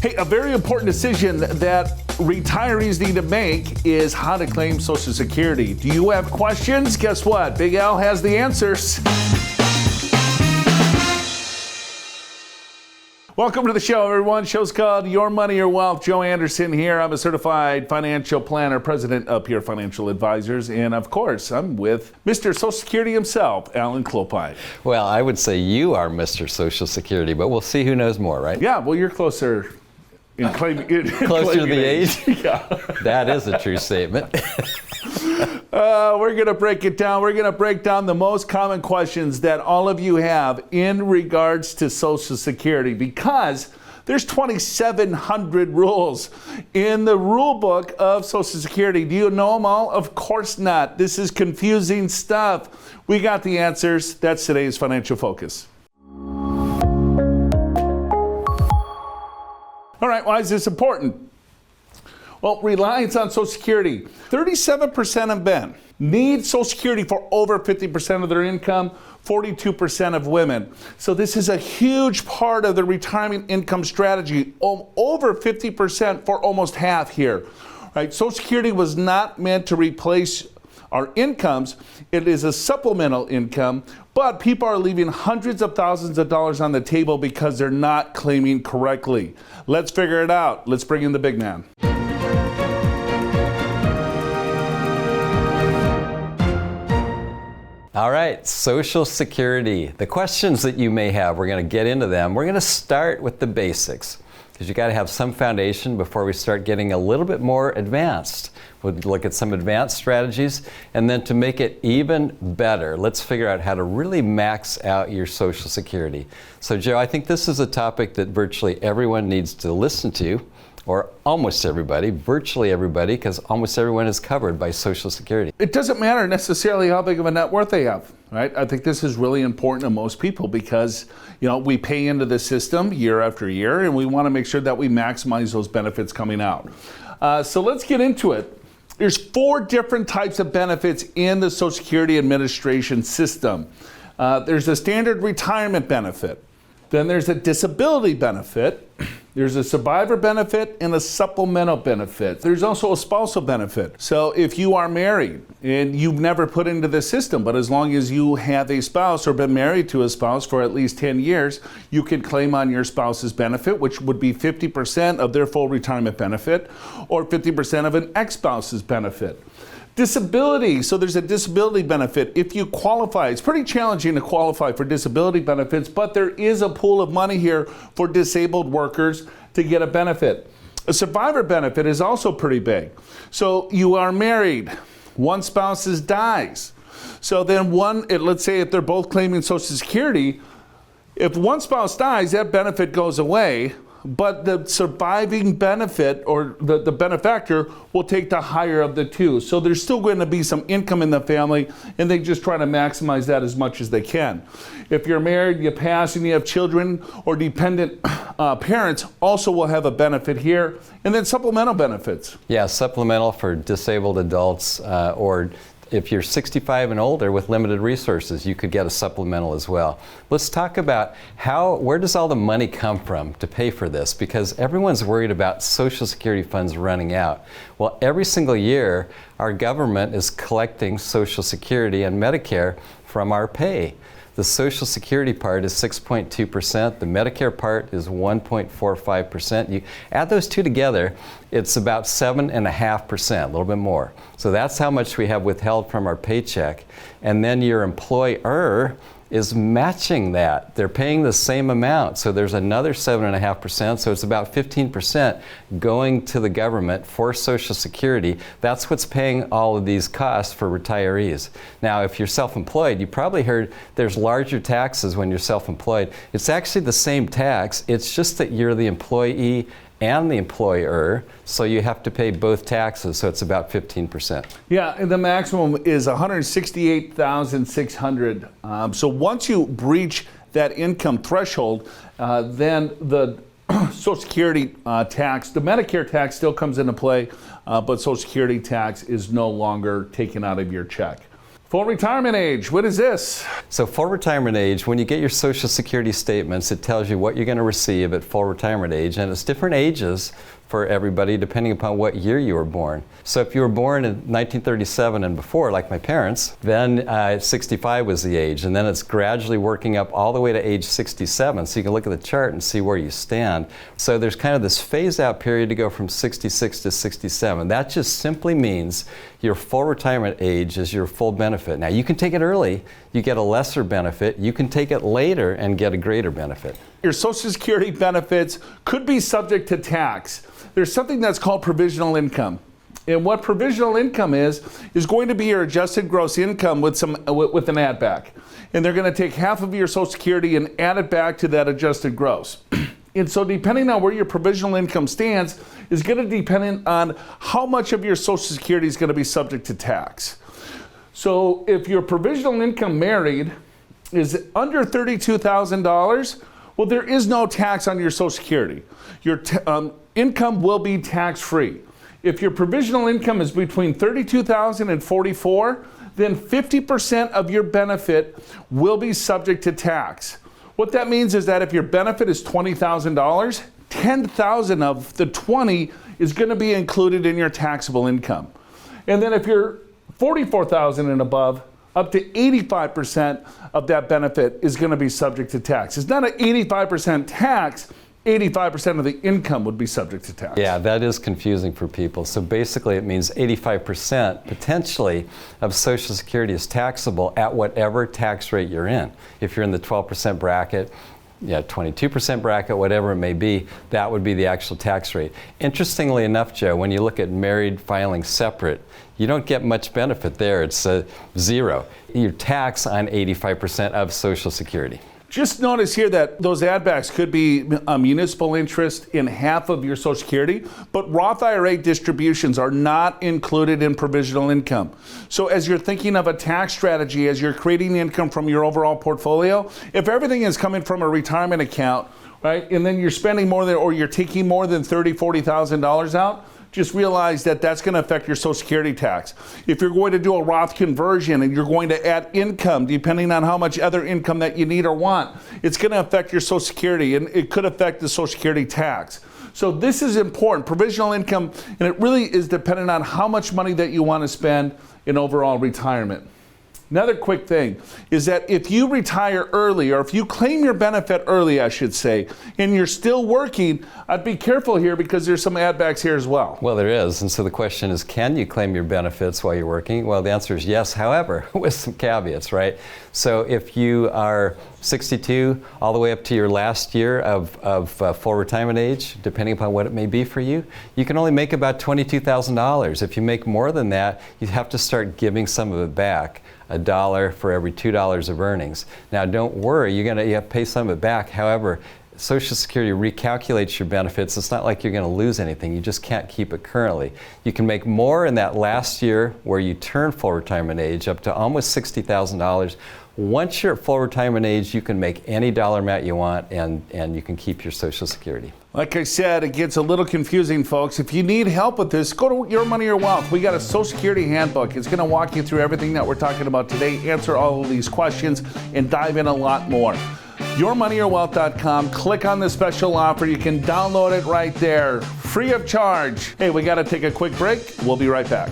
Hey, a very important decision that retirees need to make is how to claim Social Security. Do you have questions? Guess what? Big Al has the answers. Welcome to the show, everyone. Show's called Your Money, Your Wealth. Joe Anderson here. I'm a certified financial planner, president of Peer Financial Advisors, and of course, I'm with Mr. Social Security himself, Alan Clopine. Well, I would say you are Mr. Social Security, but we'll see who knows more, right? Yeah, well, you're closer in claiming Closer to the age? Yeah. That is a true statement. We're going to break it down. We're going to break down the most common questions that all of you have in regards to Social Security, because there's 2,700 rules in the rule book of Social Security. Do you know them all? Of course not. This is confusing stuff. We got the answers. That's today's Financial Focus. All right, why is this important? Well, reliance on Social Security. 37% of men need Social Security for over 50% of their income, 42% of women. So this is a huge part of the retirement income strategy, over 50% for almost half here. Right? Social Security was not meant to replace our incomes. It is a supplemental income, but people are leaving hundreds of thousands of dollars on the table because they're not claiming correctly. Let's figure it out. Let's bring in the big man. All right, Social Security. The questions that you may have, we're going to get into them. We're going to start with the basics, because you got to have some foundation before we start getting a little bit more advanced. We'll look at some advanced strategies, and then to make it even better, let's figure out how to really max out your Social Security. So Joe, I think this is a topic that virtually everyone needs to listen to, or almost everybody, virtually everybody, because almost everyone is covered by Social Security. It doesn't matter necessarily how big of a net worth they have, right? I think this is really important to most people because, we pay into the system year after year, and we want to make sure that we maximize those benefits coming out. So let's get into it. There's 4 different types of benefits in the Social Security Administration system. There's a standard retirement benefit. Then there's a disability benefit. There's a survivor benefit and a supplemental benefit. There's also a spousal benefit. So if you are married and you've never put into the system, but as long as you have a spouse or been married to a spouse for at least 10 years, you can claim on your spouse's benefit, which would be 50% of their full retirement benefit or 50% of an ex-spouse's benefit. Disability, so there's a disability benefit if you qualify. It's pretty challenging to qualify for disability benefits, but there is a pool of money here for disabled workers to get a benefit. A survivor benefit is also pretty big. So you are married, one spouse dies. So then let's say if they're both claiming Social Security, if one spouse dies, that benefit goes away, but the surviving benefit or the benefactor will take the higher of the two. So there's still going to be some income in the family, and they just try to maximize that as much as they can. If you're married, you pass, and you have children or dependent parents, also will have a benefit here. And then supplemental benefits. Yeah, supplemental for disabled adults or if you're 65 and older with limited resources, you could get a supplemental as well. Let's talk about where does all the money come from to pay for this? Because everyone's worried about Social Security funds running out. Well, every single year, our government is collecting Social Security and Medicare from our pay. The Social Security part is 6.2%. The Medicare part is 1.45%. You add those two together, it's about 7.5%, a little bit more. So that's how much we have withheld from our paycheck. And then your employer is matching that. They're paying the same amount. So there's another 7.5%. So it's about 15% going to the government for Social Security. That's what's paying all of these costs for retirees. Now, if you're self-employed, you probably heard there's larger taxes when you're self-employed. It's actually the same tax. It's just that you're the employee and the employer, so you have to pay both taxes, so it's about 15%. Yeah, and the maximum is $168,600. So once you breach that income threshold, then the Social Security tax, the Medicare tax still comes into play, but Social Security tax is no longer taken out of your check. Full retirement age, what is this? So full retirement age, when you get your Social Security statements, it tells you what you're going to receive at full retirement age, and it's different ages for everybody depending upon what year you were born. So if you were born in 1937 and before, like my parents, then 65 was the age, and then it's gradually working up all the way to age 67. So you can look at the chart and see where you stand. So there's kind of this phase-out period to go from 66 to 67. That just simply means your full retirement age is your full benefit. Now you can take it early, you get a lesser benefit. You can take it later and get a greater benefit. Your Social Security benefits could be subject to tax. There's something that's called provisional income. And what provisional income is going to be your adjusted gross income with an add back. And they're going to take half of your Social Security and add it back to that adjusted gross. And so depending on where your provisional income stands is going to depend on how much of your Social Security is going to be subject to tax. So if your provisional income married is under $32,000, well, there is no tax on your Social Security. Your income will be tax-free. If your provisional income is between $32,000 and $44,000, then 50% of your benefit will be subject to tax. What that means is that if your benefit is $20,000, $10,000 of the $20,000 is going to be included in your taxable income. And then if you're $44,000 and above, up to 85% of that benefit is going to be subject to tax. It's not an 85% tax, 85% of the income would be subject to tax. Yeah, that is confusing for people. So basically it means 85% potentially of Social Security is taxable at whatever tax rate you're in. If you're in the 12% bracket, 22% bracket, whatever it may be, that would be the actual tax rate. Interestingly enough, Joe, when you look at married filing separate, you don't get much benefit there. It's zero. You tax on 85% of Social Security. Just notice here that those add backs could be municipal interest in half of your Social Security, but Roth IRA distributions are not included in provisional income. So as you're thinking of a tax strategy, as you're creating income from your overall portfolio, if everything is coming from a retirement account, right, and then you're spending more than, or you're taking more than $30,000, $40,000 out, just realize that that's going to affect your Social Security tax. If you're going to do a Roth conversion and you're going to add income, depending on how much other income that you need or want, it's going to affect your Social Security, and it could affect the Social Security tax. So this is important, provisional income, and it really is dependent on how much money that you want to spend in overall retirement. Another quick thing is that if you retire early, or if you claim your benefit early, I should say, and you're still working, I'd be careful here because there's some add backs here as well. Well, there is. And so the question is, can you claim your benefits while you're working? Well, the answer is yes, however, with some caveats, right? So if you are 62 all the way up to your last year of full retirement age, depending upon what it may be for you, you can only make about $22,000. If you make more than that, you have to start giving some of it back. $1 for every $2 of earnings. Now, don't worry, you have to pay some of it back. However, Social Security recalculates your benefits. It's not like you're going to lose anything. You just can't keep it currently. You can make more in that last year where you turn full retirement age, up to almost $60,000. Once you're at full retirement age, you can make any dollar amount you want, and you can keep your Social Security. Like I said, it gets a little confusing, folks. If you need help with this, go to Your Money, Your Wealth. We got a Social Security handbook. It's going to walk you through everything that we're talking about today, answer all of these questions, and dive in a lot more. YourMoneyYourWealth.com. Click on the special offer. You can download it right there, free of charge. Hey, we got to take a quick break. We'll be right back.